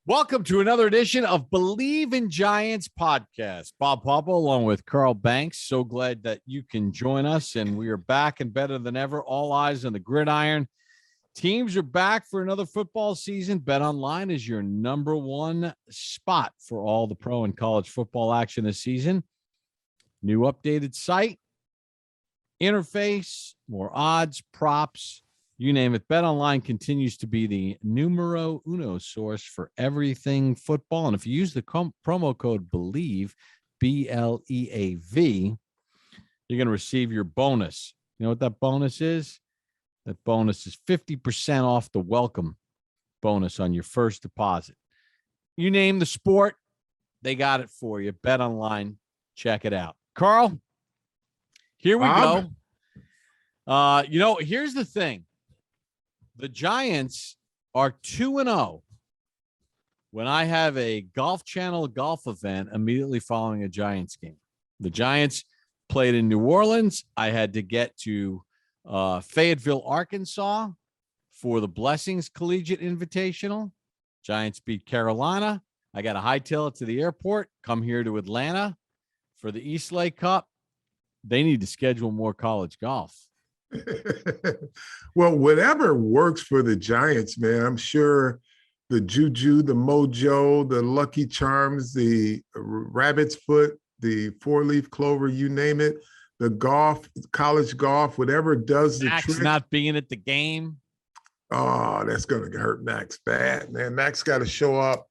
Welcome to another edition of Bleav in Giants podcast. Bob Papa along with Carl Banks. So glad that you can join us, and we are back and better than ever. All eyes on the gridiron. Teams are back for another football season. BetOnline is your number one spot for all the pro and college football action this season. New updated site, interface, more odds, props, you name it. BetOnline continues to be the numero uno source for everything football. And if you use the promo code Bleav, BLEAV, you're going to receive your bonus. You know what that bonus is? That bonus is 50% off the welcome bonus on your first deposit. You name the sport, they got it for you. BetOnline, check it out. Carl, here we go. Here's the thing. The Giants are 2-0 when I have a Golf Channel golf event immediately following a Giants game. The Giants played in New Orleans. I had to get to Fayetteville, Arkansas for the Blessings Collegiate Invitational. Giants beat Carolina. I got to hightail it to the airport, come here to Atlanta for the East Lake Cup. They need to schedule more college golf. Well, whatever works for the Giants, man. I'm sure the juju, the mojo, the lucky charms, the rabbit's foot, the four-leaf clover, you name it, the golf, college golf, whatever does the Max trick. Not being at the game. Oh, that's going to hurt Max bad, man. Max got to show up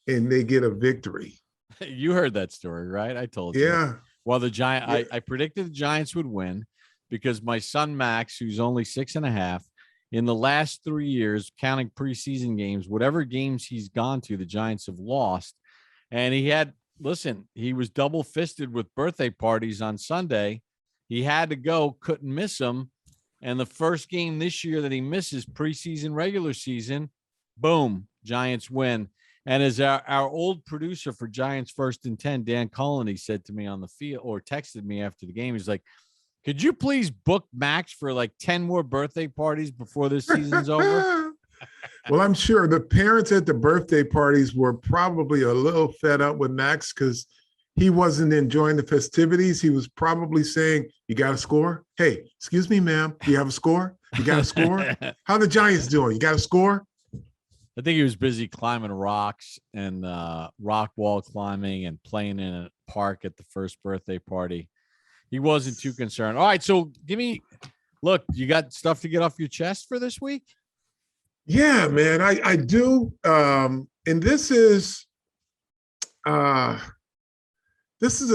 and they get a victory. You heard that story, right? I told you. Yeah. Well, I predicted the Giants would win, because my son Max, who's only 6.5, in the last 3 years, counting preseason games, whatever games he's gone to, the Giants have lost. And he was double fisted with birthday parties on Sunday. He had to go, couldn't miss them. And the first game this year that he misses, preseason, regular season, boom, Giants win. And as our old producer for Giants First and 10, Dan Cullen, he said to me on the field, or texted me after the game, he's like, could you please book Max for like 10 more birthday parties before this season's over? Well, I'm sure the parents at the birthday parties were probably a little fed up with Max because he wasn't enjoying the festivities. He was probably saying, you got a score? Hey, excuse me, ma'am. Do you have a score? You got a score? How the Giants doing? You got a score? I think he was busy climbing rocks and rock wall climbing and playing in a park at the first birthday party. He wasn't too concerned. All right, so look, you got stuff to get off your chest for this week? Yeah, man, I do. And this is a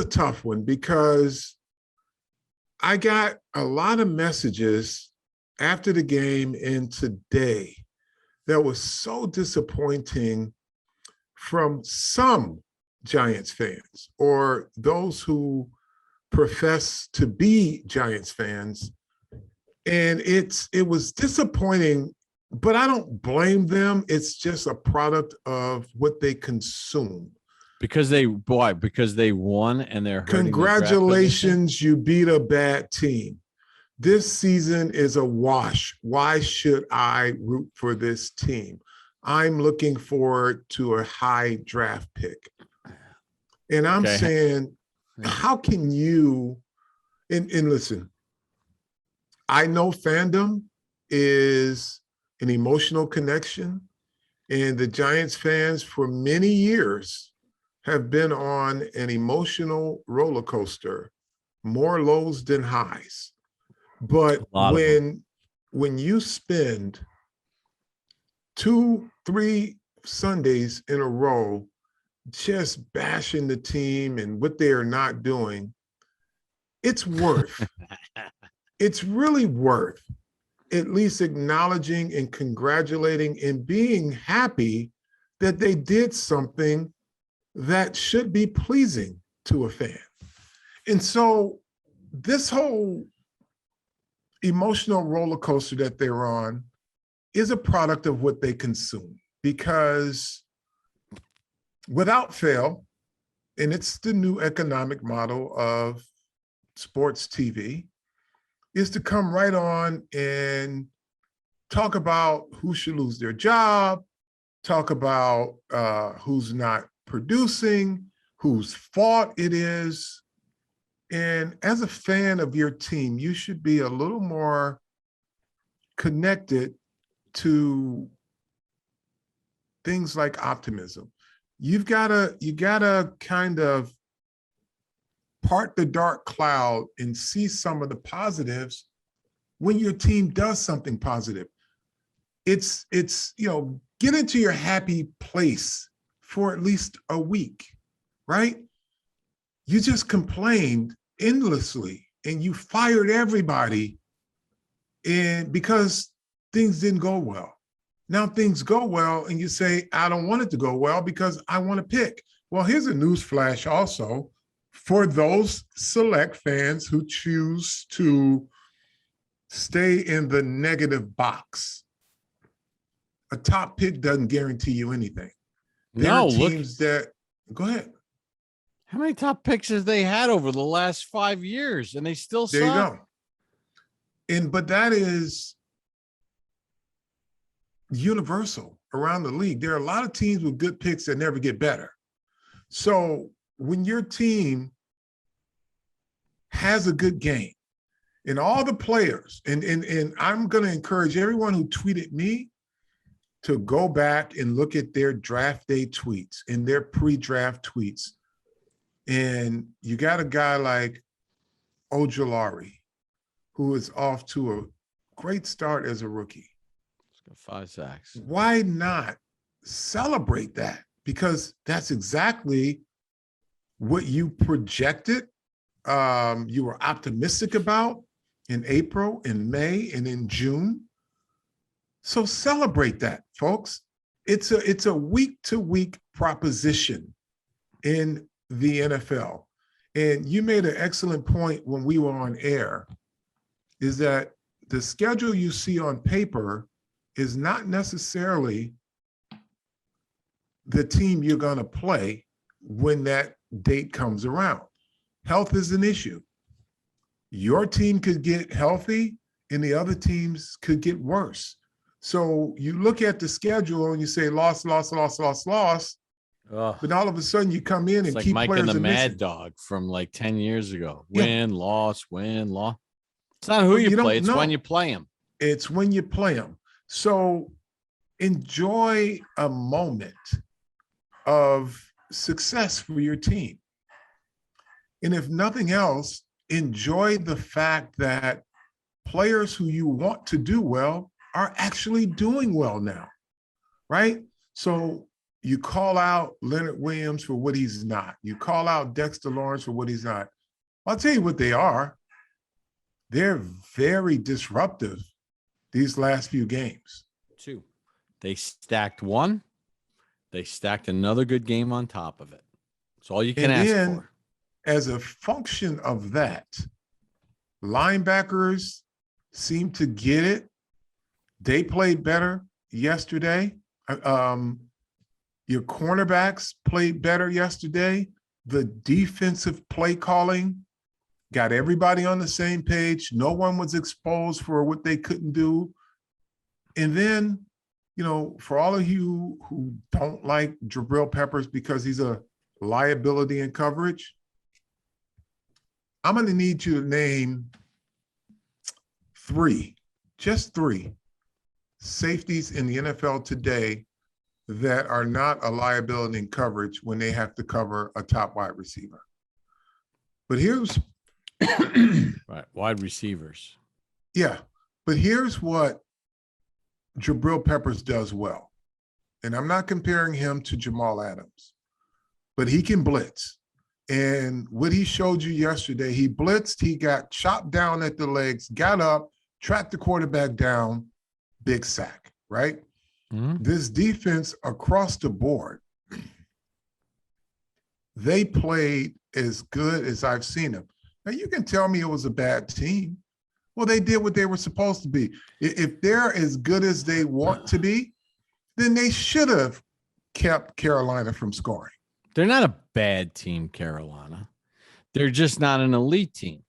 tough one because I got a lot of messages after the game and today that was so disappointing from some Giants fans or those who profess to be Giants fans. And it was disappointing, but I don't blame them. It's just a product of what they consume. Because they won and they're hurting. Congratulations, you beat a bad team. This season is a wash. Why should I root for this team? I'm looking forward to a high draft pick. And I'm saying, how can you, and listen, I know fandom is an emotional connection, and the Giants fans for many years have been on an emotional roller coaster, more lows than highs. But when you spend 2-3 Sundays in a row just bashing the team and what they are not doing, it's really worth at least acknowledging and congratulating and being happy that they did something that should be pleasing to a fan. And so this whole emotional roller coaster that they're on is a product of what they consume, because without fail, and it's the new economic model of sports TV, is to come right on and talk about who should lose their job, talk about who's not producing, whose fault it is. And as a fan of your team, you should be a little more connected to things like optimism. You gotta kind of part the dark cloud and see some of the positives when your team does something positive. It's get into your happy place for at least a week, right? You just complained endlessly and you fired everybody and because things didn't go well. Now things go well and you say, I don't want it to go well because I want to pick. Well, here's a news flash also for those select fans who choose to stay in the negative box. A top pick doesn't guarantee you anything. There are teams that, go ahead. How many top picks have they had over the last 5 years and they still suck? There you go. But that is universal around the league. There are a lot of teams with good picks that never get better. So when your team has a good game and all the players, and I'm going to encourage everyone who tweeted me to go back and look at their draft day tweets and their pre-draft tweets. And you got a guy like Ojulari, who is off to a great start as a rookie. He's got 5 sacks. Why not celebrate that? Because that's exactly what you projected, you were optimistic about in April, in May, and in June. So celebrate that, folks. It's a week-to-week proposition in the NFL. And you made an excellent point when we were on air, is that the schedule you see on paper is not necessarily the team you're going to play when that date comes around. Health is an issue. Your team could get healthy and the other teams could get worse. So you look at the schedule and you say loss, loss, loss, loss, loss. Ugh. But all of a sudden you come in and like keep Mike players and the Mad missing. Dog from like 10 years ago. Yeah. Win, loss, win, loss. It's not who Well, you don't play. It's know. when you play them. It's when you play them. So enjoy a moment of success for your team. And if nothing else, enjoy the fact that players who you want to do well are actually doing well now, right? So you call out Leonard Williams for what he's not. You call out Dexter Lawrence for what he's not. I'll tell you what they are. They're very disruptive these last few games. 2. They stacked 1. They stacked another good game on top of it. That's all you can ask for. As a function of that, linebackers seem to get it. They played better yesterday. Your cornerbacks played better yesterday. The defensive play calling got everybody on the same page. No one was exposed for what they couldn't do. And then, for all of you who don't like Jabril Peppers because he's a liability in coverage, I'm going to need you to name 3, just 3 safeties in the NFL today that are not a liability in coverage when they have to cover a top wide receiver. But here's right, wide receivers. Yeah, but here's what Jabril Peppers does well. And I'm not comparing him to Jamal Adams, but he can blitz. And what he showed you yesterday, he blitzed, he got chopped down at the legs, got up, tracked the quarterback down, big sack, right? Mm-hmm. This defense across the board, they played as good as I've seen them. Now, you can tell me it was a bad team. Well, they did what they were supposed to be. If they're as good as they want to be, then they should have kept Carolina from scoring. They're not a bad team, Carolina. They're just not an elite team.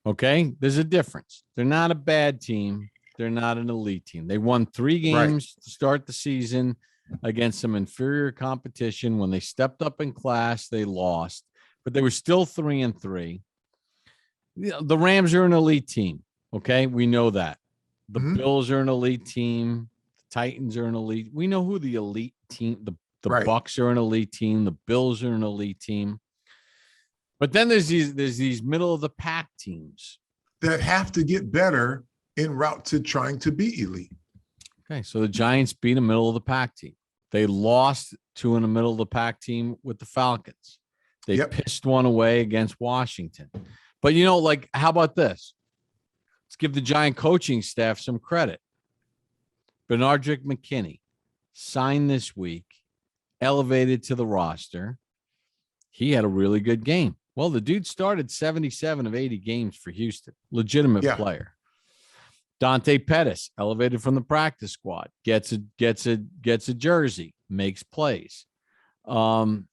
Okay? There's a difference. They're not a bad team. They're not an elite team. They won 3 games to start the season against some inferior competition. When they stepped up in class, they lost, but they were still 3-3. The Rams are an elite team. Okay. We know that. The Bills are an elite team. The Titans are an elite. We know who the elite team, the Right. Bucks are an elite team. The Bills are an elite team. But then there's these middle of the pack teams that have to get better en route to trying to be elite. Okay. So the Giants beat a middle of the pack team. They lost to a middle of the pack team with the Falcons. They pissed one away against Washington. But, like, how about this? Let's give the Giant coaching staff some credit. Benardrick McKinney signed this week, elevated to the roster. He had a really good game. Well, the dude started 77 of 80 games for Houston. Legitimate player. Dante Pettis, elevated from the practice squad, gets a jersey, makes plays. You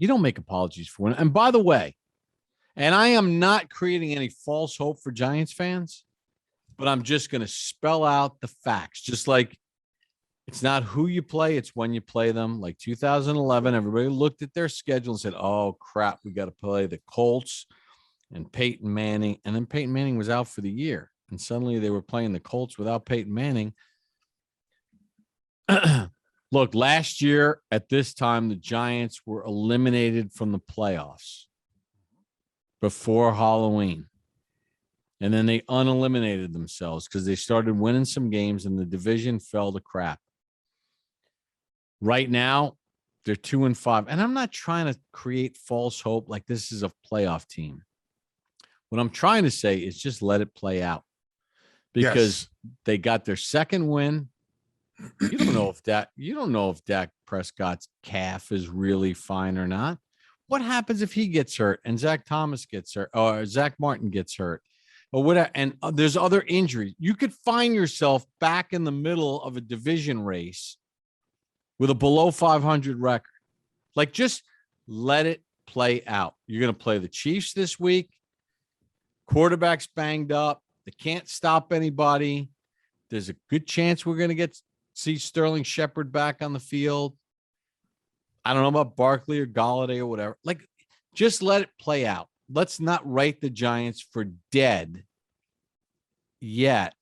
don't make apologies for it. And by the way, and I am not creating any false hope for Giants fans, but I'm just going to spell out the facts. Just like it's not who you play, it's when you play them. Like 2011, everybody looked at their schedule and said, oh, crap, we got to play the Colts and Peyton Manning. And then Peyton Manning was out for the year. And suddenly they were playing the Colts without Peyton Manning. Look, last year at this time, the Giants were eliminated from the playoffs before Halloween. And then they uneliminated themselves because they started winning some games and the division fell to crap. Right now, they're 2-5. And I'm not trying to create false hope like this is a playoff team. What I'm trying to say is just let it play out. Because they got their second win. You don't know if Dak Prescott's calf is really fine or not. What happens if he gets hurt and Zach Thomas gets hurt or Zach Martin gets hurt or whatever? And there's other injuries. You could find yourself back in the middle of a division race with a below 500 record. Like, just let it play out. You're going to play the Chiefs this week. Quarterback's banged up. They can't stop anybody. There's a good chance we're going to see Sterling Shepard back on the field. I don't know about Barkley or Golladay or whatever. Like, just let it play out. Let's not write the Giants for dead yet.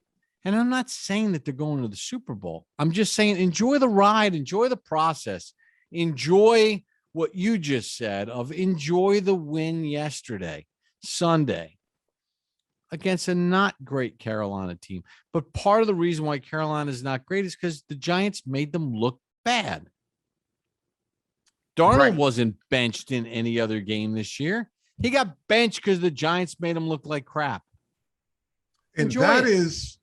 And I'm not saying that they're going to the Super Bowl. I'm just saying enjoy the ride, enjoy the process, enjoy what you just said of enjoy the win yesterday, Sunday, against a not great Carolina team. But part of the reason why Carolina is not great is because the Giants made them look bad. Darnold wasn't benched in any other game this year. He got benched because the Giants made him look like crap. And that is,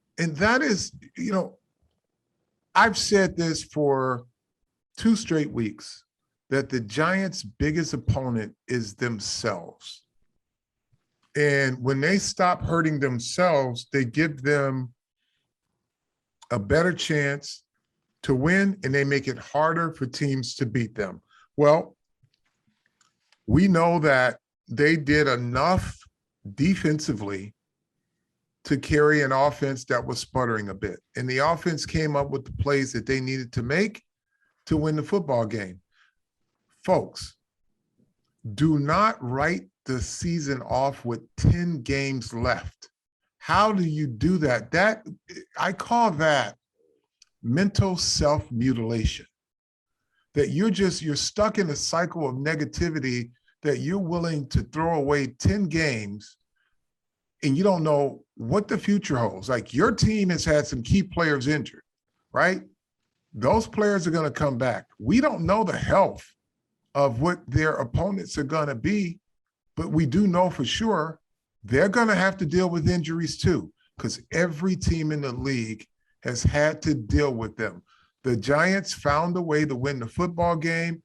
I've said this for 2 straight weeks, that the Giants' biggest opponent is themselves. And when they stop hurting themselves, they give them a better chance to win, and they make it harder for teams to beat them. Well, we know that they did enough defensively to carry an offense that was sputtering a bit. And the offense came up with the plays that they needed to make to win the football game. Folks, do not write the season off with 10 games left. How do you do that? I call that mental self-mutilation. That you're stuck in a cycle of negativity that you're willing to throw away 10 games and you don't know what the future holds. Like, your team has had some key players injured, right? Those players are going to come back. We don't know the health of what their opponents are going to be, but we do know for sure they're going to have to deal with injuries too, because every team in the league has had to deal with them. The Giants found a way to win the football game.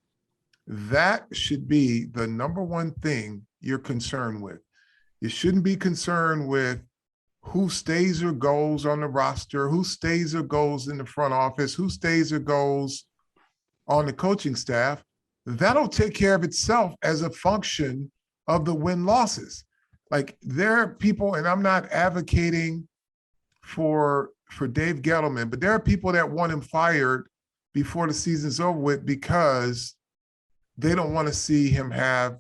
That should be the number one thing you're concerned with. You shouldn't be concerned with who stays or goes on the roster, who stays or goes in the front office, who stays or goes on the coaching staff. That'll take care of itself as a function of the win-losses. Like, there are people, and I'm not advocating for Dave Gettleman, but there are people that want him fired before the season's over with because they don't want to see him have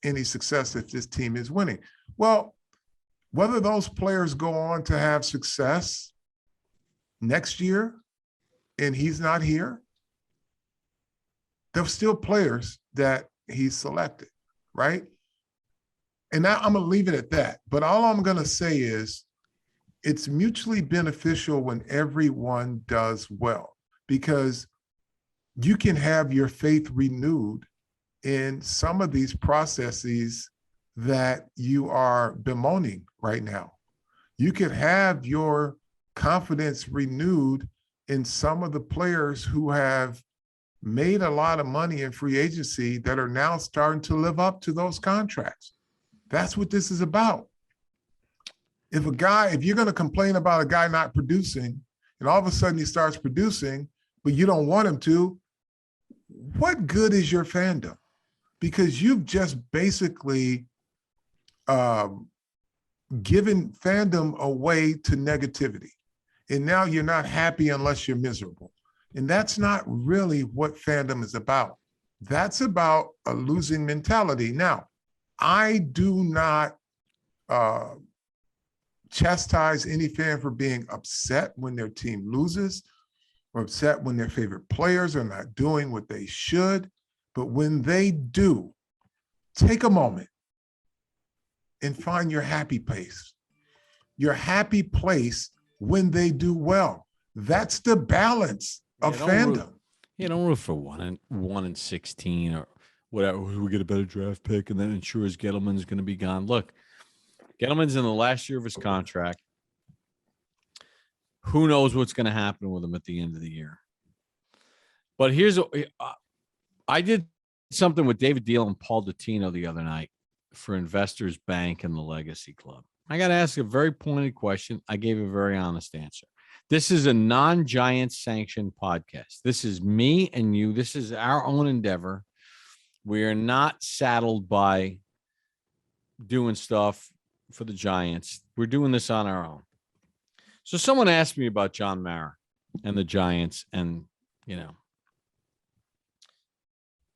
any success if this team is winning. Well, whether those players go on to have success next year and he's not here, they're still players that he selected, right? And now I'm going to leave it at that. But all I'm going to say is it's mutually beneficial when everyone does well, because you can have your faith renewed in some of these processes that you are bemoaning right now. You could have your confidence renewed in some of the players who have made a lot of money in free agency that are now starting to live up to those contracts. That's what this is about. If you're going to complain about a guy not producing and all of a sudden he starts producing, but you don't want him to, what good is your fandom? Because you've just basically given fandom away to negativity. And now you're not happy unless you're miserable. And that's not really what fandom is about. That's about a losing mentality. Now, I do not chastise any fan for being upset when their team loses or upset when their favorite players are not doing what they should. But when they do, take a moment and find your happy place. Your happy place when they do well. That's the balance of fandom. Don't root for 1-16 or whatever. We get a better draft pick and then ensures Gettleman's going to be gone. Look, Gettleman's in the last year of his contract. Who knows what's going to happen with him at the end of the year? But I did something with David Deal and Paul Dottino the other night for Investors Bank and the Legacy Club. I got to ask a very pointed question. I gave a very honest answer. This is a non-Giants sanctioned podcast. This is me and you. This is our own endeavor. We are not saddled by doing stuff for the Giants. We're doing this on our own. So someone asked me about John Mara and the Giants and,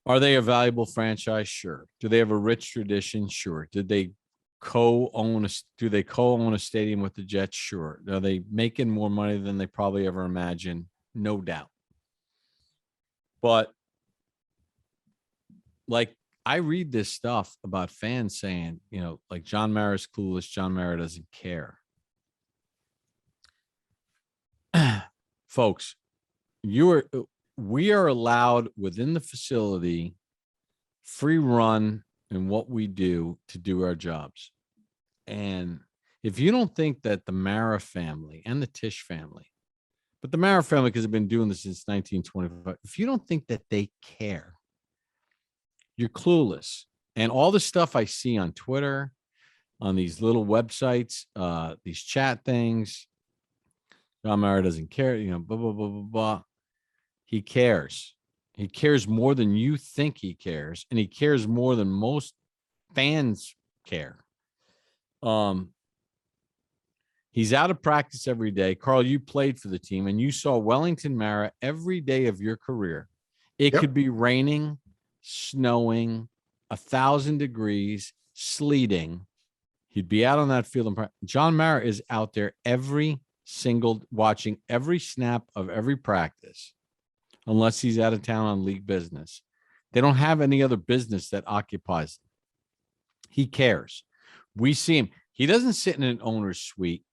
are they a valuable franchise? Sure. Do they have a rich tradition? Sure. Do they co-own a stadium with the Jets? Sure. Are they making more money than they probably ever imagined? No doubt. But I read this stuff about fans saying, John Mara's clueless. John Mara doesn't care. Folks, we are allowed within the facility free run in what we do to do our jobs. And if you don't think that the Mara family and the Tisch family, but the Mara family, because they've been doing this since 1925, if you don't think that they care, you're clueless. And all the stuff I see on Twitter, on these little websites, these chat things, John Mara doesn't care, blah, blah, blah, blah, blah. He cares. He cares more than you think he cares. And he cares more than most fans care. He's out of practice every day. Carl, you played for the team and you saw Wellington Mara every day of your career. It could be raining, snowing, 1,000 degrees, sleeting. He'd be out on that field. John Mara is out there watching every snap of every practice, unless he's out of town on league business. They don't have any other business that occupies them. He cares. We see him. He doesn't sit in an owner's suite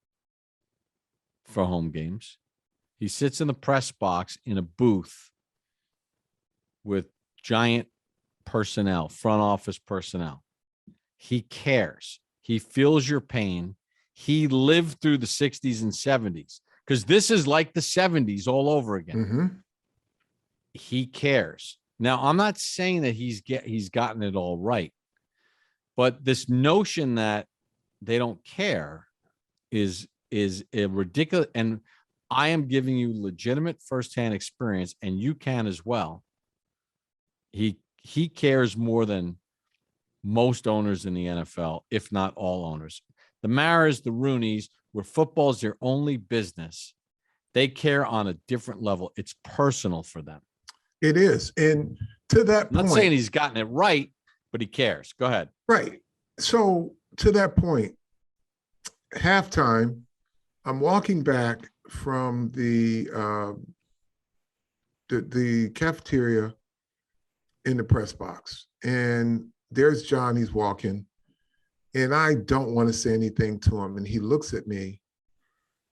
for home games. He sits in the press box in a booth with giant personnel, front office personnel. He cares. He feels your pain. He lived through the 60s and 70s because this is like the 70s all over again. Mm-hmm. He cares. Now, I'm not saying that he's gotten it all right, but this notion that they don't care is a ridiculous. And I am giving you legitimate firsthand experience, and you can as well. He cares more than most owners in the NFL, if not all owners. The Maras, the Rooneys, where football is their only business, they care on a different level. It's personal for them. It is. And to that I'm not point, saying he's gotten it right, but he cares. Go ahead. right. So to that point, halftime, I'm walking back from the cafeteria in the press box, and there's John. He's walking, and I don't want to say anything to him. And he looks at me.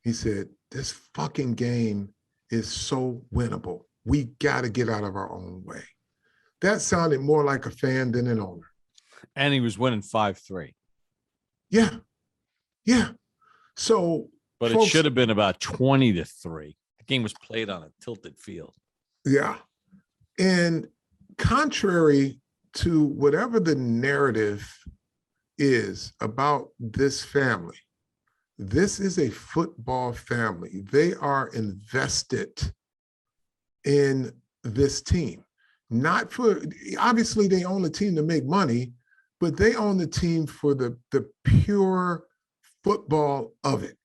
He said, "This fucking game is so winnable. We got to get out of our own way." That sounded more like a fan than an owner. And he was winning 5-3. Yeah. Yeah. So, but folks, it should have been about 20-3. The game was played on a tilted field. Yeah. And contrary to whatever the narrative is about this family, this is a football family. They are invested in this team. Not for, obviously they own the team to make money, but they own the team for the pure football of it.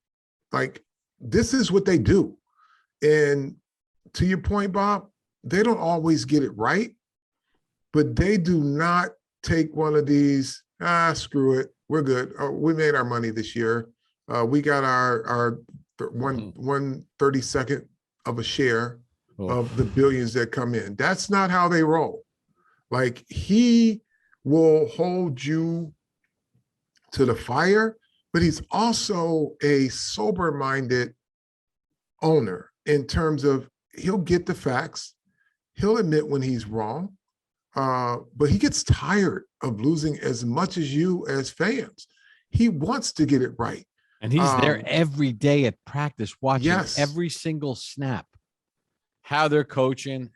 Like, this is what they do. And to your point, Bob, they don't always get it right, but they do not take one of these, screw it, we're good. Oh, we made our money this year. We got our 1/32 of a share of the billions that come in. That's not how they roll. Like, he will hold you to the fire, but he's also a sober-minded owner in terms of he'll get the facts, he'll admit when he's wrong, but he gets tired of losing as much as you as fans. He wants to get it right. And he's there every day at practice watching every single snap, how they're coaching,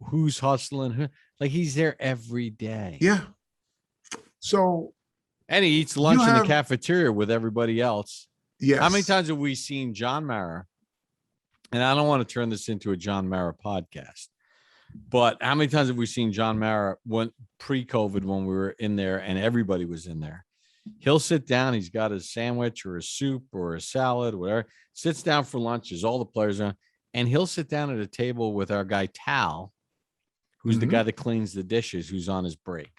who's hustling. Like, he's there every day. Yeah. So, and he eats lunch in the cafeteria with everybody else. Yes. How many times have we seen John Mara? And I don't want to turn this into a John Mara podcast, but how many times have we seen John Mara when pre-COVID, when we were in there and everybody was in there? He'll sit down. He's got his sandwich or a soup or a salad, whatever. Sits down for lunch. There's all the players on, and he'll sit down at a table with our guy Tal, who's the guy that cleans the dishes, who's on his break.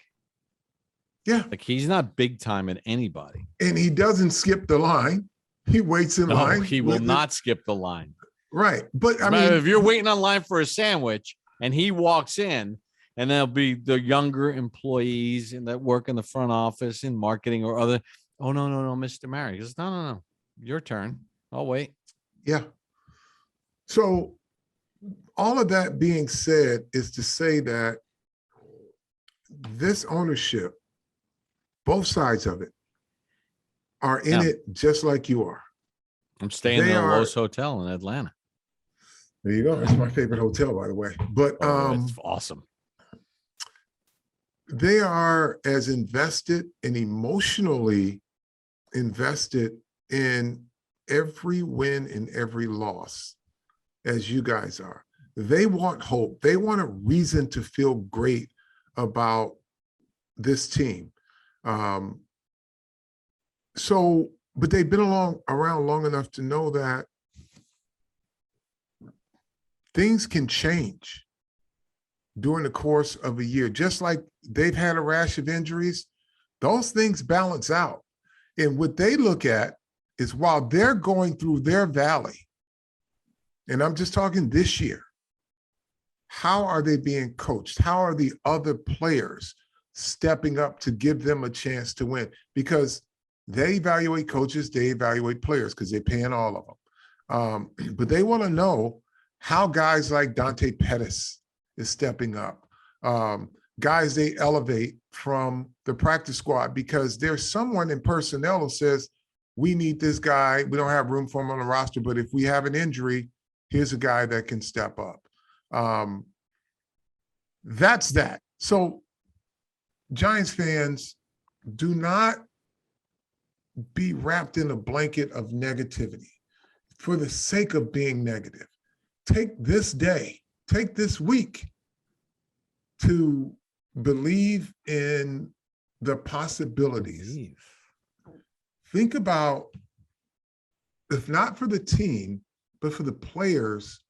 Yeah. Like, he's not big time at anybody. And he doesn't skip the line. He waits in line. No, he will not skip the line. Right. But I mean, if you're waiting on line for a sandwich and he walks in, and there'll be the younger employees and that work in the front office in marketing or other. Oh, no, Mr. Mary. He goes, no, your turn. I'll wait. Yeah. So all of that being said is to say that this ownership, both sides of it, are in it just like you are. I'm staying in the Lowe's Hotel in Atlanta. There you go. That's my favorite hotel, by the way. But it's awesome. They are as invested and emotionally invested in every win and every loss as you guys are. They want hope. They want a reason to feel great about this team. But they've been around long enough to know that things can change during the course of a year. Just like they've had a rash of injuries, those things balance out. And what they look at is, while they're going through their valley, and I'm just talking this year, how are they being coached? How are the other players stepping up to give them a chance to win? Because they evaluate coaches, they evaluate players, because they're paying all of them. But they want to know how guys like Dante Pettis is stepping up. Guys they elevate from the practice squad, because there's someone in personnel who says, we need this guy. We don't have room for him on the roster, but if we have an injury, here's a guy that can step up. That's that. So Giants fans, do not be wrapped in a blanket of negativity for the sake of being negative. Take this day, take this week to believe in the possibilities. Think about, if not for the team, but for the players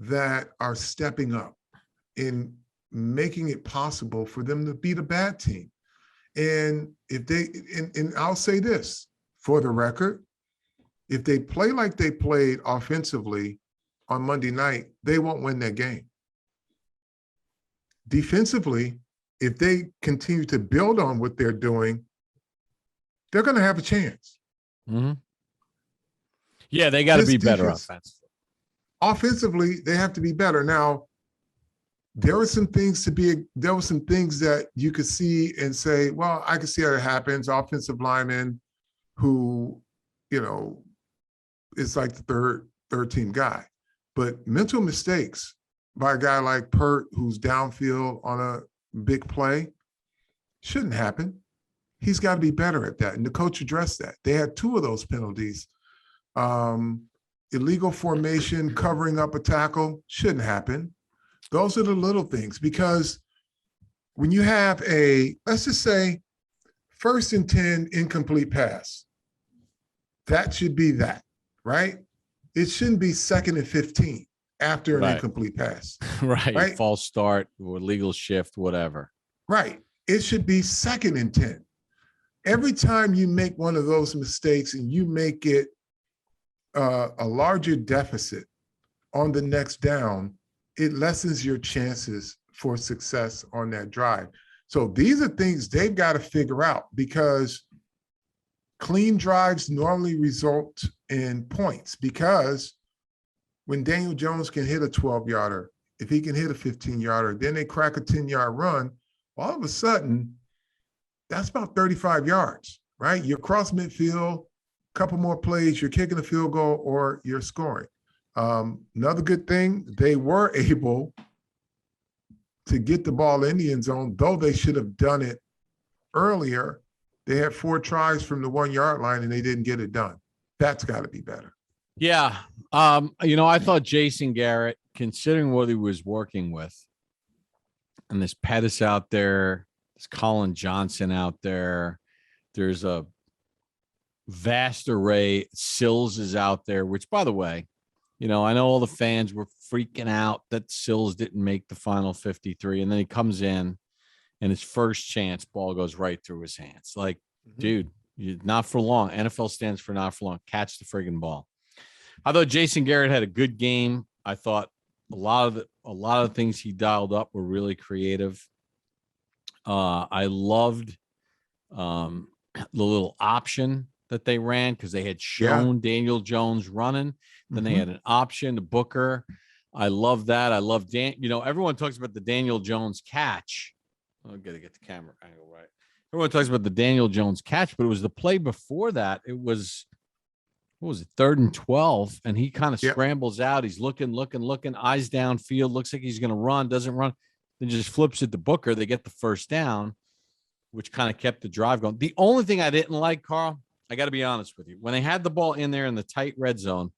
that are stepping up in making it possible for them to beat a bad team. And if they, and I'll say this for the record, if they play like they played offensively on Monday night, they won't win that game. Defensively, if they continue to build on what they're doing, they're going to have a chance. Mm-hmm. Yeah, they got to be better offensively. Offensively, they have to be better. Now, there were some things that you could see and say, well, I can see how it happens. Offensive lineman who, is like the third team guy. But mental mistakes by a guy like Pert, who's downfield on a big play, shouldn't happen. He's got to be better at that. And the coach addressed that. They had 2 of those penalties. Illegal formation, covering up a tackle, shouldn't happen. Those are the little things, because when you have let's just say, 1st and 10 incomplete pass, that should be that, right? It shouldn't be 2nd and 15 after an incomplete pass. Right. False start or legal shift, whatever. Right. It should be 2nd and 10. Every time you make one of those mistakes and you make it a larger deficit on the next down, it lessens your chances for success on that drive. So these are things they've got to figure out, because clean drives normally result in points, because when Daniel Jones can hit a 12-yarder, if he can hit a 15-yarder, then they crack a 10-yard run, all of a sudden, that's about 35 yards, right? You're cross midfield, a couple more plays, you're kicking a field goal or you're scoring. Another good thing, they were able to get the ball in the end zone, though they should have done it earlier. They had 4 tries from the 1-yard line and they didn't get it done. That's got to be better. Yeah. I thought Jason Garrett, considering what he was working with, and this Pettis out there, this Colin Johnson out there, there's a vast array. Sills is out there, which, by the way, I know all the fans were freaking out that Sills didn't make the final 53. And then he comes in and his first chance ball goes right through his hands. Like, dude, not for long. NFL stands for not for long. Catch the friggin' ball. I thought Jason Garrett had a good game. I thought a lot of things he dialed up were really creative. I loved the little option that they ran, because they had shown Daniel Jones running. Then they had an option to Booker. I love that. I love everyone talks about the Daniel Jones catch. I've got to get the camera angle right. Everyone talks about the Daniel Jones catch, but it was the play before that. It was, what was it, 3rd and 12, and he kind of scrambles out. He's looking, eyes downfield, looks like he's going to run, doesn't run, then just flips it to Booker. They get the first down, which kind of kept the drive going. The only thing I didn't like, Carl, I got to be honest with you, when they had the ball in there in the tight red zone,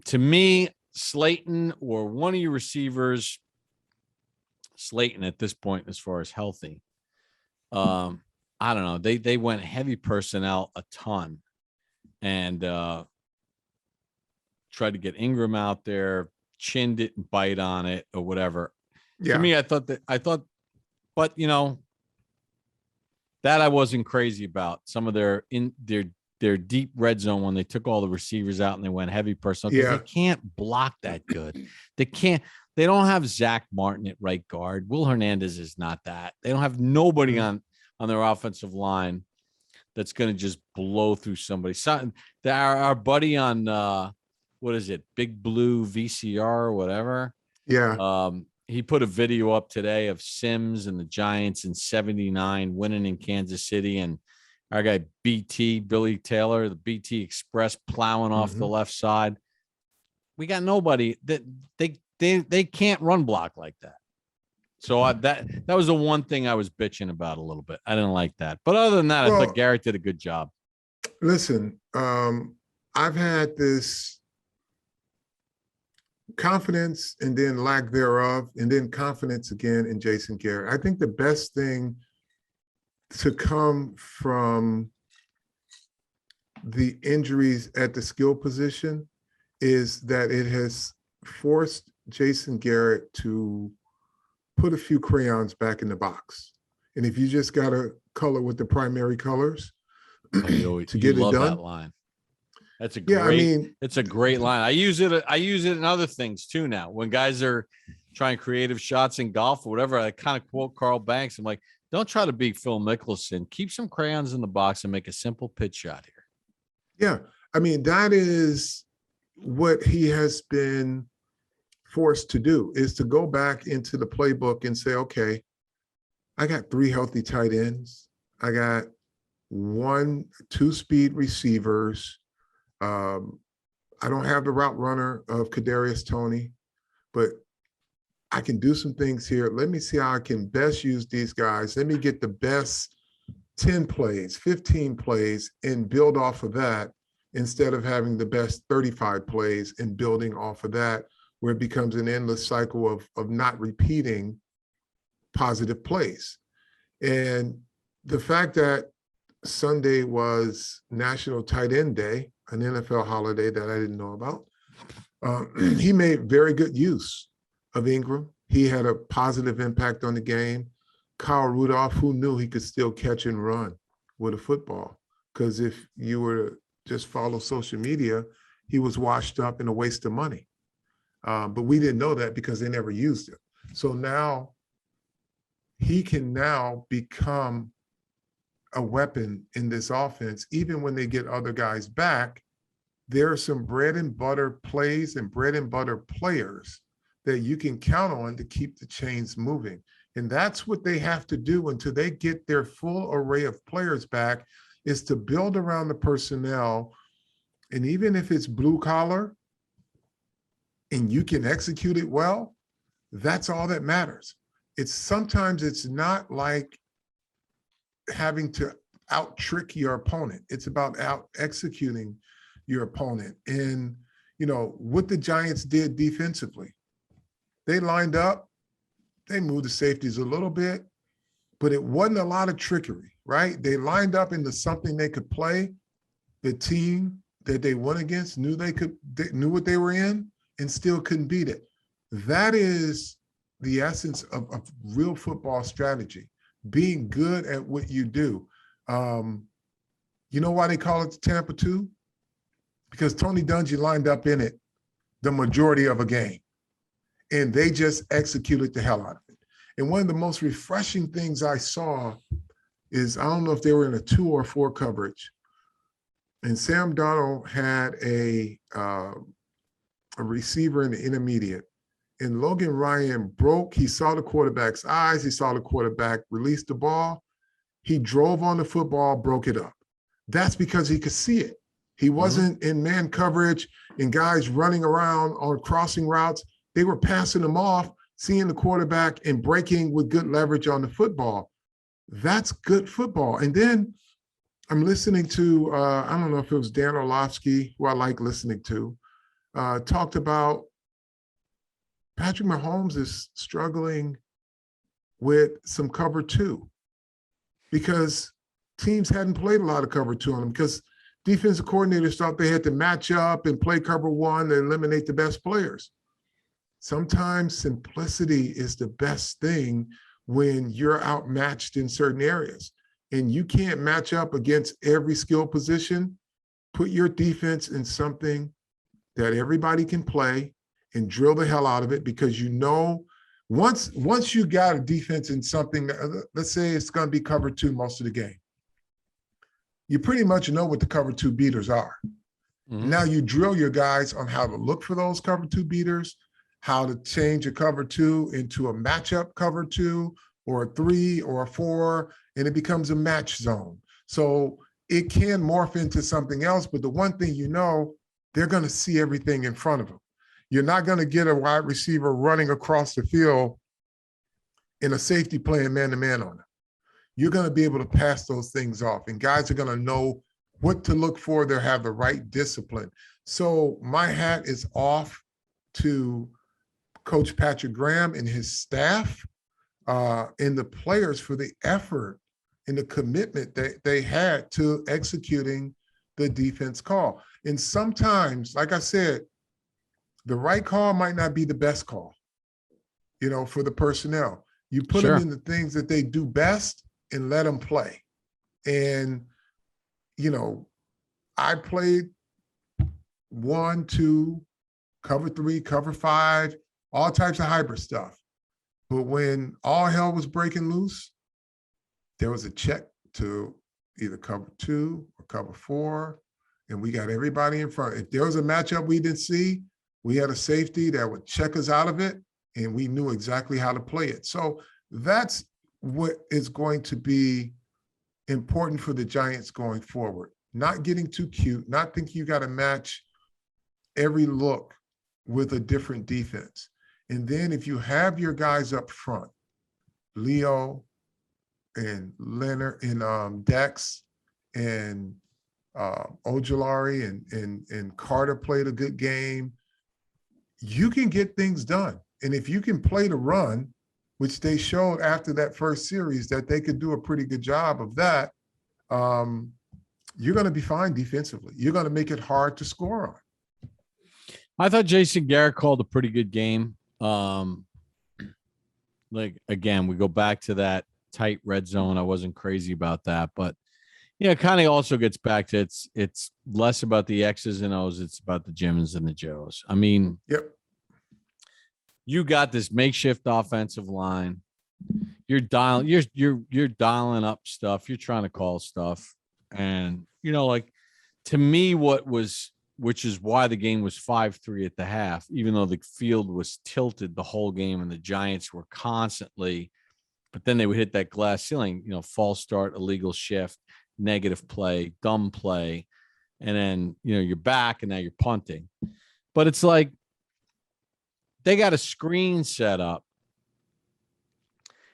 to me, Slayton or one of your receivers, Slayton at this point, as far as healthy, I don't know. They went heavy personnel a ton and tried to get Ingram out there, chinned it and bite on it or whatever. Yeah. To me, I thought, but that I wasn't crazy about. Some of their deep red zone, when they took all the receivers out and they went heavy personnel, because they can't block that good. They don't have Zach Martin at right guard. Will Hernandez is not that. They don't have nobody on their offensive line that's going to just blow through somebody. Our buddy on what is it, Big Blue VCR or whatever. Yeah. He put a video up today of Sims and the Giants in '79 winning in Kansas City, and our guy BT, Billy Taylor, the BT Express, plowing off the left side. We got nobody that they can't run block like that. So that was the one thing I was bitching about a little bit. I didn't like that. But other than that, I thought Garrett did a good job. Listen, I've had this confidence and then lack thereof, and then confidence again in Jason Garrett. I think the best thing to come from the injuries at the skill position is that it has forced Jason Garrett to put a few crayons back in the box. And if you just got to color with the primary colors to get it done. That line. That's a Yeah, great, it's a great line. I use it in other things too now. When guys are trying creative shots in golf or whatever, I kind of quote Carl Banks. I'm like, don't try to be Phil Mickelson. Keep some crayons in the box and make a simple pitch shot here. Yeah. I mean, that is what he has been forced to do, is to go back into the playbook and say, okay, I got 3 healthy tight ends. I got 2 speed receivers. I don't have the route runner of Kadarius Toney, but I can do some things here. Let me see how I can best use these guys. Let me get the best 10 plays, 15 plays, and build off of that instead of having the best 35 plays and building off of that, where it becomes an endless cycle of not repeating positive plays. And the fact that Sunday was National Tight End Day, an NFL holiday that I didn't know about, he made very good use of Ingram. He had a positive impact on the game. Kyle Rudolph, who knew he could still catch and run with a football? Because if you were to just follow social media, he was washed up and a waste of money. But we didn't know that because they never used it. So now he can now become a weapon in this offense. Even when they get other guys back, there are some bread and butter plays and bread and butter players that you can count on to keep the chains moving. And that's what they have to do until they get their full array of players back, is to build around the personnel. And even if it's blue collar and you can execute it well, that's all that matters. Sometimes it's not like having to out trick your opponent. It's about out executing your opponent. And, what the Giants did defensively, they lined up, they moved the safeties a little bit, but it wasn't a lot of trickery, right? They lined up into something they could play. The team that they went against knew they knew what they were in and still couldn't beat it. That is the essence of real football strategy, being good at what you do. You know why they call it the Tampa 2? Because Tony Dungy lined up in it the majority of a game, and they just executed the hell out of it. And one of the most refreshing things I saw is, I don't know if they were in a 2 or 4 coverage, and Sam Darnold had a receiver in the intermediate, and Logan Ryan he saw the quarterback's eyes, he saw the quarterback release the ball, he drove on the football, broke it up. That's because he could see it. He wasn't in man coverage and guys running around on crossing routes. They were passing them off, seeing the quarterback and breaking with good leverage on the football. That's good football. And then I'm listening to, I don't know if it was Dan Orlovsky, who I like listening to, talked about Patrick Mahomes is struggling with some cover 2 because teams hadn't played a lot of cover 2 on them, because defensive coordinators thought they had to match up and play cover 1 to eliminate the best players. Sometimes simplicity is the best thing when you're outmatched in certain areas, and you can't match up against every skill position. Put your defense in something that everybody can play and drill the hell out of it, because once you got a defense in something, let's say it's going to be cover 2 most of the game, you pretty much know what the cover 2 beaters are. Mm-hmm. Now you drill your guys on how to look for those cover 2 beaters, how to change a cover 2 into a matchup cover 2 or a 3 or a 4, and it becomes a match zone. So it can morph into something else, but the one thing they're going to see everything in front of them. You're not going to get a wide receiver running across the field in a safety playing man-to-man on them. You're going to be able to pass those things off, and guys are going to know what to look for. They'll have the right discipline. So my hat is off to Coach Patrick Graham and his staff and the players for the effort and the commitment that they had to executing the defense call. And sometimes, like I said, the right call might not be the best call, for the personnel. You put them Sure. in the things that they do best and let them play. And, I played 1, 2, cover 3, cover 5, all types of hybrid stuff. But when all hell was breaking loose, there was a check to either cover 2 or cover 4, and we got everybody in front. If there was a matchup we didn't see, we had a safety that would check us out of it, and we knew exactly how to play it. So that's what is going to be important for the Giants going forward. Not getting too cute, not thinking you got to match every look with a different defense. And then if you have your guys up front, Leo and Leonard and Dex and Ojulari and Carter played a good game, you can get things done. And if you can play the run, which they showed after that first series that they could do a pretty good job of that, you're going to be fine defensively. You're going to make it hard to score on. I thought Jason Garrett called a pretty good game. Again, we go back to that tight red zone. I wasn't crazy about that, but it kind of also gets back to it's less about the X's and O's. It's about the Jims and the Joes. I mean, yep. You got this makeshift offensive line. You're dialing up stuff. You're trying to call stuff. And, to me, which is why the game was 5-3 at the half, even though the field was tilted the whole game and the Giants were constantly, but then they would hit that glass ceiling, false start, illegal shift, negative play, dumb play. And then, you're back and now you're punting. But it's like they got a screen set up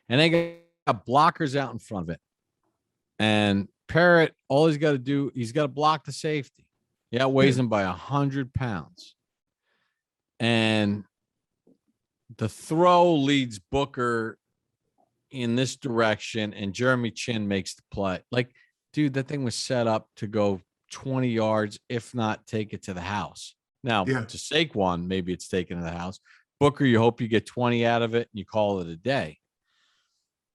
and they got blockers out in front of it. And Parrott, all he's got to do, he's got to block the safety. Yeah, it weighs him by 100 pounds. And the throw leads Booker in this direction, and Jeremy Chin makes the play. Dude, that thing was set up to go 20 yards, if not take it to the house. Now, to Saquon, maybe it's taken to the house. Booker, you hope you get 20 out of it, and you call it a day.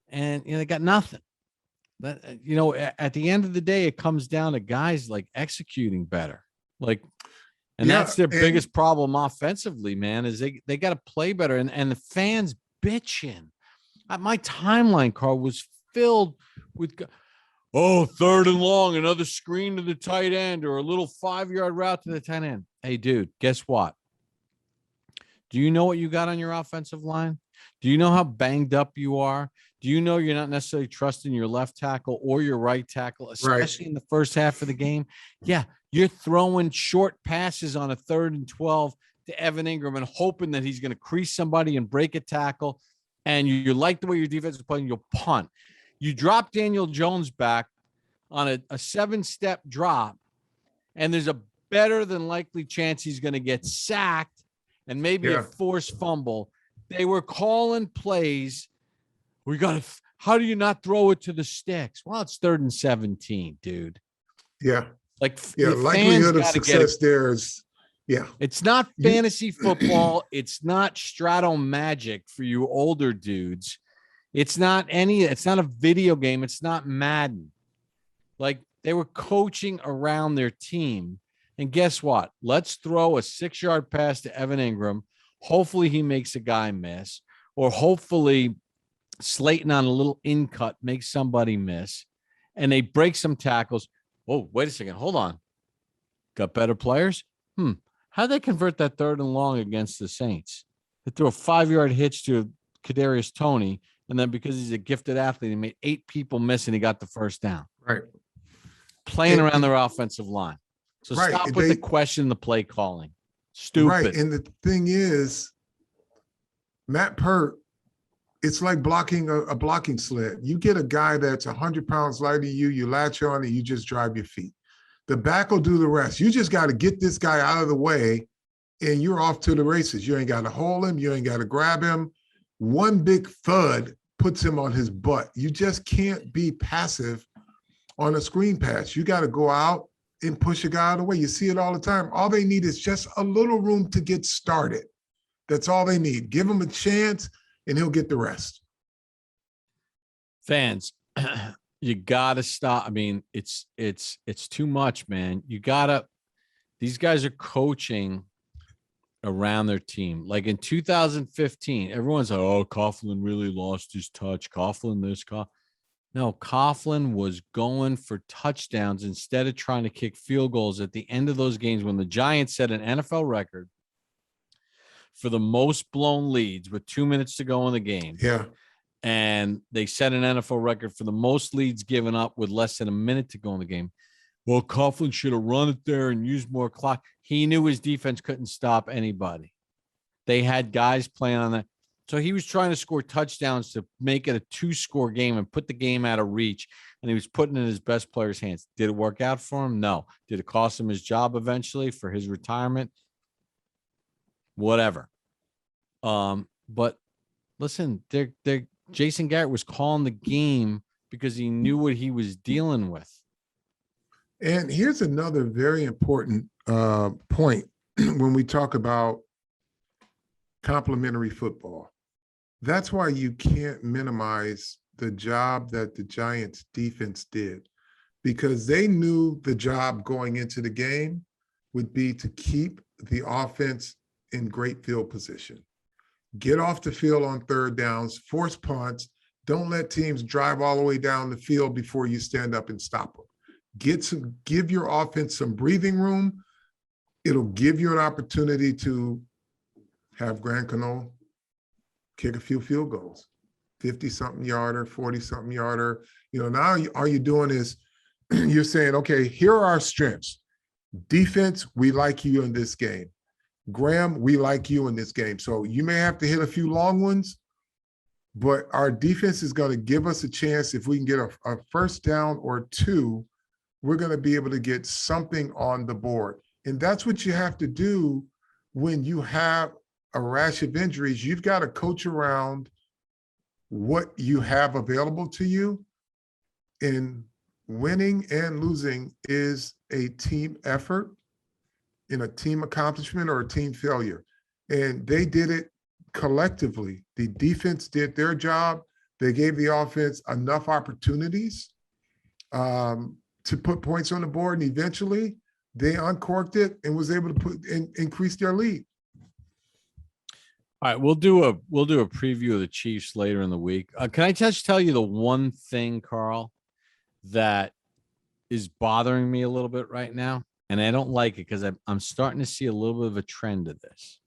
And, they got nothing. But, at the end of the day, it comes down to guys executing better. That's their biggest problem offensively, man, is they got to play better. And the fans bitching. My timeline, Carl, was filled with, 3rd and long, another screen to the tight end or a little 5-yard route to the tight end. Hey, dude, guess what? Do you know what you got on your offensive line? Do you know how banged up you are? Do you know you're not necessarily trusting your left tackle or your right tackle, especially in the first half of the game? Yeah, you're throwing short passes on a 3rd and 12 to Evan Ingram and hoping that he's going to crease somebody and break a tackle. And you like the way your defense is playing, you'll punt. You drop Daniel Jones back on a 7-step drop, and there's a better than likely chance he's going to get sacked and maybe a forced fumble. They were calling plays. How do you not throw it to the sticks? Well, it's 3rd and 17, dude. Yeah. Likelihood of success there is, It's not fantasy football. It's not Strato Magic for you older dudes. It's not a video game. It's not Madden. They were coaching around their team. And guess what? Let's throw a 6-yard pass to Evan Ingram. Hopefully he makes a guy miss, or hopefully Slayton on a little in cut makes somebody miss, and they break some tackles. Oh, wait a second. Hold on. Got better players? How'd they convert that 3rd and long against the Saints? They threw a 5-yard hitch to Kadarius Toney, and then because he's a gifted athlete, he made 8 people miss, and he got the first down. Right. Playing around their offensive line. So stop with the question, the play calling. Stupid. Right. And the thing is, Matt Pert, it's like blocking a blocking sled. You get a guy that's 100 pounds lighter than you latch on and you just drive your feet. The back will do the rest. You just got to get this guy out of the way and you're off to the races. You ain't got to hold him. You ain't got to grab him. One big thud puts him on his butt. You just can't be passive on a screen pass. You got to go out and push a guy out of the way. You see it all the time. All they need is just a little room to get started. That's all they need. Give him a chance and he'll get the rest. Fans, you gotta stop. I mean, it's too much, man. These guys are coaching around their team. Like in 2015, everyone's like, oh, Coughlin really lost his touch. Coughlin this, No, Coughlin was going for touchdowns instead of trying to kick field goals at the end of those games when the Giants set an NFL record for the most blown leads with 2 minutes to go in the game. Yeah. And they set an NFL record for the most leads given up with less than a minute to go in the game. Well, Coughlin should have run it there and used more clock. He knew his defense couldn't stop anybody. They had guys playing on that. So he was trying to score touchdowns to make it a 2-score game and put the game out of reach. And he was putting it in his best player's hands. Did it work out for him? No. Did it cost him his job eventually for his retirement? Whatever. But listen, Jason Garrett was calling the game because he knew what he was dealing with. And here's another very important point when we talk about complementary football. That's why you can't minimize the job that the Giants defense did, because they knew the job going into the game would be to keep the offense in great field position. Get off the field on third downs, force punts. Don't let teams drive all the way down the field before you stand up and stop them. Give your offense some breathing room. It'll give you an opportunity to have Grant Cano kick a few field goals, 50-something yarder, 40-something yarder. Now all you're doing is you're saying, okay, here are our strengths. Defense, we like you in this game. Graham, we like you in this game. So you may have to hit a few long ones, but our defense is going to give us a chance. If we can get a first down or two, we're going to be able to get something on the board. And that's what you have to do when you have a rash of injuries. You've got to coach around what you have available to you. And winning and losing is a team effort, in a team accomplishment or a team failure. And they did it collectively. The defense did their job. They gave the offense enough opportunities to put points on the board, and eventually they uncorked it and was able to increase their lead. All right, we'll do a preview of the Chiefs later in the week. Can I just tell you the one thing, Carl, that is bothering me a little bit right now? And I don't like it because I'm starting to see a little bit of a trend of this.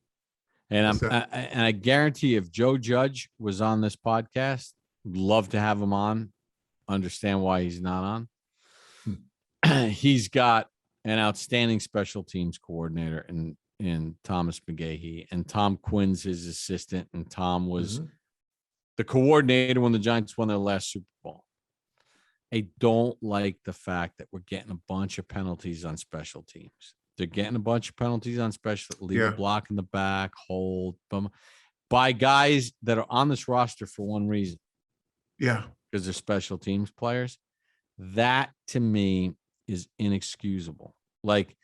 And I guarantee if Joe Judge was on this podcast, would love to have him on, understand why he's not on. He's got an outstanding special teams coordinator in Thomas McGahee, and Tom Quinn's his assistant, and Tom was the coordinator when the Giants won their last Super Bowl. I don't like the fact that we're getting a bunch of penalties on special teams. They're getting a bunch of penalties on special, leave a block in the back, hold, by guys that are on this roster for one reason. Yeah. Because they're special teams players. That, to me, is inexcusable. Like,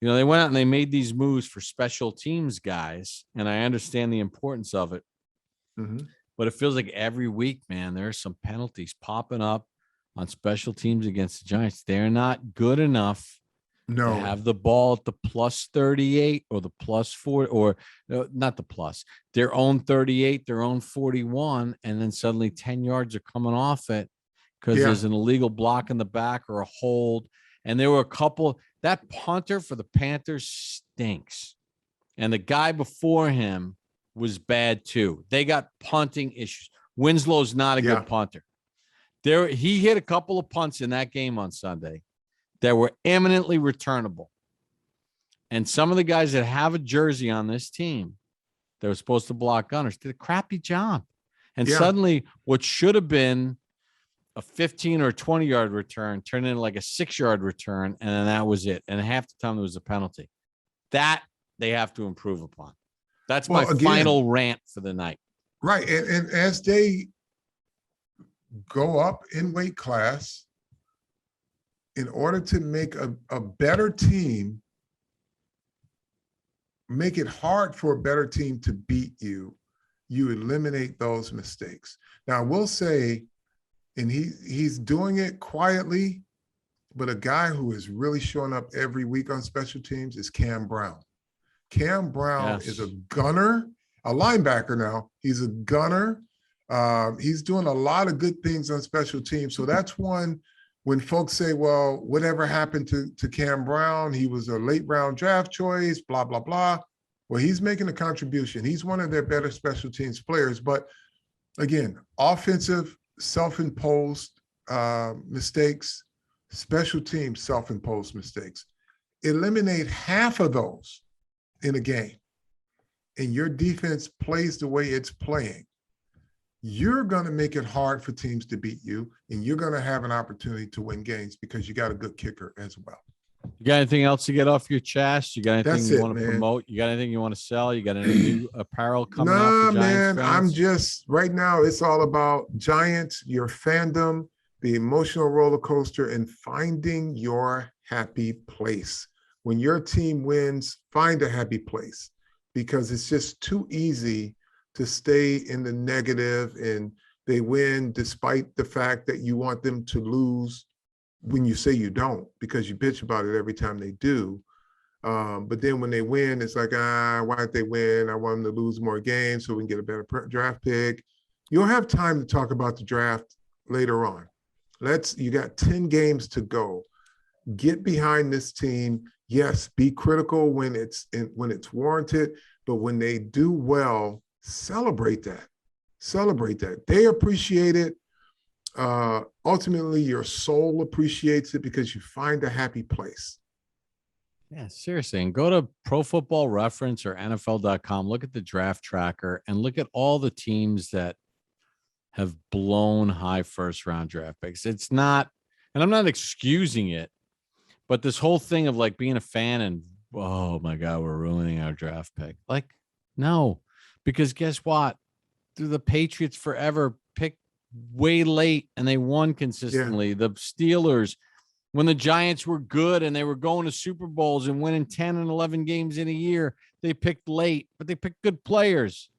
they went out and they made these moves for special teams guys, and I understand the importance of it. But it feels like every week, man, there are some penalties popping up on special teams against the Giants. They're not good enough to have the ball at the plus 38 or the plus 40, or not the plus, their own 38, their own 41, and then suddenly 10 yards are coming off it because there's an illegal block in the back or a hold. And there were a couple. That punter for the Panthers stinks. And the guy before him was bad too. They got punting issues. Winslow's not a good punter. He hit a couple of punts in that game on Sunday that were eminently returnable. And some of the guys that have a jersey on this team that were supposed to block gunners did a crappy job. And suddenly what should have been a 15 or 20-yard return turned into like a 6-yard return, and then that was it. And half the time there was a penalty. That they have to improve upon. That's my final rant for the night. Right. And as they go up in weight class, in order to make a better team, make it hard for a better team to beat you, you eliminate those mistakes. Now, I will say, and he's doing it quietly, but a guy who is really showing up every week on special teams is Cam Brown. Cam Brown is a gunner, a linebacker now. He's a gunner. He's doing a lot of good things on special teams. So that's one, when folks say, well, whatever happened to Cam Brown? He was a late round draft choice, blah, blah, blah. Well, he's making a contribution. He's one of their better special teams players. But again, offensive, self-imposed mistakes, special teams, self-imposed mistakes. Eliminate half of those in a game, and your defense plays the way it's playing, you're going to make it hard for teams to beat you, and you're going to have an opportunity to win games because you got a good kicker as well. You got anything else to get off your chest? You got anything you want to promote? You got anything you want to sell? You got any new apparel coming out for Giants man, fans? I'm just, right now, it's all about Giants, your fandom, the emotional roller coaster, and finding your happy place. When your team wins, find a happy place, because it's just too easy to stay in the negative, and they win despite the fact that you want them to lose when you say you don't, because you bitch about it every time they do. But then when they win, it's like, why'd they win? I want them to lose more games so we can get a better draft pick. You'll have time to talk about the draft later on. You got 10 games to go. Get behind this team. Yes, be critical when it's warranted, but when they do well, celebrate that. Celebrate that. They appreciate it. Ultimately, your soul appreciates it because you find a happy place. Yeah, seriously. And go to Pro Football Reference or NFL.com. Look at the draft tracker and look at all the teams that have blown high first round draft picks. It's not, and I'm not excusing it, but this whole thing of like being a fan and, oh my God, we're ruining our draft pick. Like, no, because guess what? The Patriots forever picked way late and they won consistently. Yeah. The Steelers, when the Giants were good and they were going to Super Bowls and winning 10 and 11 games in a year, they picked late, but they picked good players.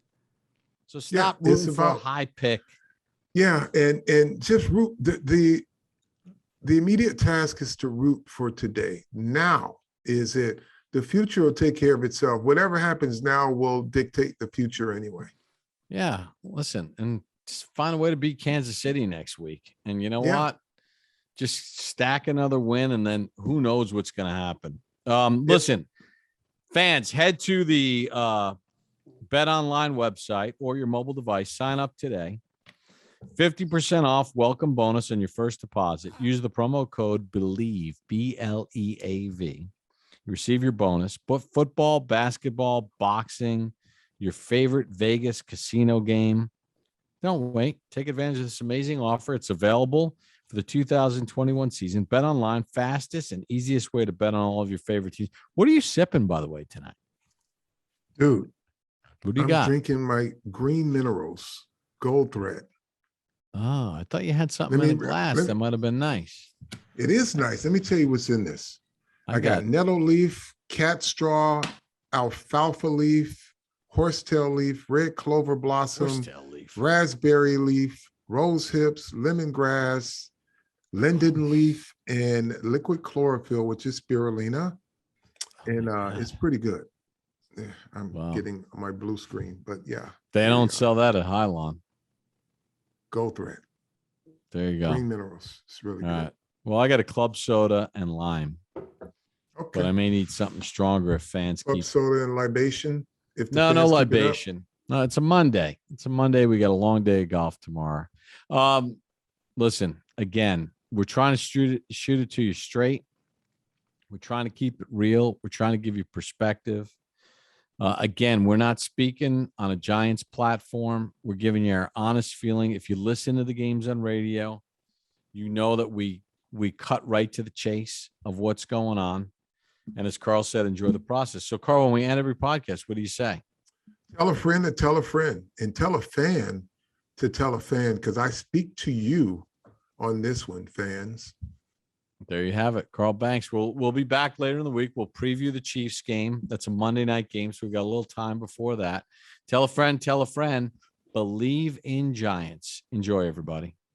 So stop rooting for a high pick. Yeah, and just root. The immediate task is to root for today. Now is it. The future will take care of itself. Whatever happens now will dictate the future anyway. Yeah, listen, and just find a way to beat Kansas City next week. And you know what? Just stack another win, and then who knows what's going to happen. Listen, fans, head to the Bet Online website or your mobile device. Sign up today. 50% off welcome bonus on your first deposit. Use the promo code Bleav, BLEAV. You receive your bonus. But football, basketball, boxing, your favorite Vegas casino game. Don't wait. Take advantage of this amazing offer. It's available for the 2021 season. Bet online, fastest and easiest way to bet on all of your favorite teams. What are you sipping, by the way, tonight? Dude, what do you got? I'm drinking my green minerals, Gold Thread. Oh, I thought you had something in a glass that might have been nice. It is nice. Let me tell you what's in this. I got nettle leaf, cat straw, alfalfa leaf, horsetail leaf, red clover blossom, raspberry leaf, rose hips, lemongrass, linden leaf, and liquid chlorophyll, which is spirulina. And it's pretty good. Yeah, I'm getting my blue screen, but yeah. They don't sell that at Hylon. Gold Thread. There you go. Green minerals. It's really good. All right. Well, I got a club soda and lime. Okay. But I may need something stronger if fans club soda and libation. No libation. No, it's a Monday. It's a Monday. We got a long day of golf tomorrow. Listen, again, we're trying to shoot it to you straight. We're trying to keep it real. We're trying to give you perspective. Again, we're not speaking on a Giants platform. We're giving you our honest feeling. If you listen to the games on radio, you know that we cut right to the chase of what's going on. And as Carl said, enjoy the process. So, Carl, when we end every podcast, what do you say? Tell a friend to tell a friend, and tell a fan to tell a fan, because I speak to you on this one, fans. There you have it. Carl Banks. We'll be back later in the week. We'll preview the Chiefs game. That's a Monday night game, so we've got a little time before that. Tell a friend, tell a friend. Bleav in Giants. Enjoy, everybody.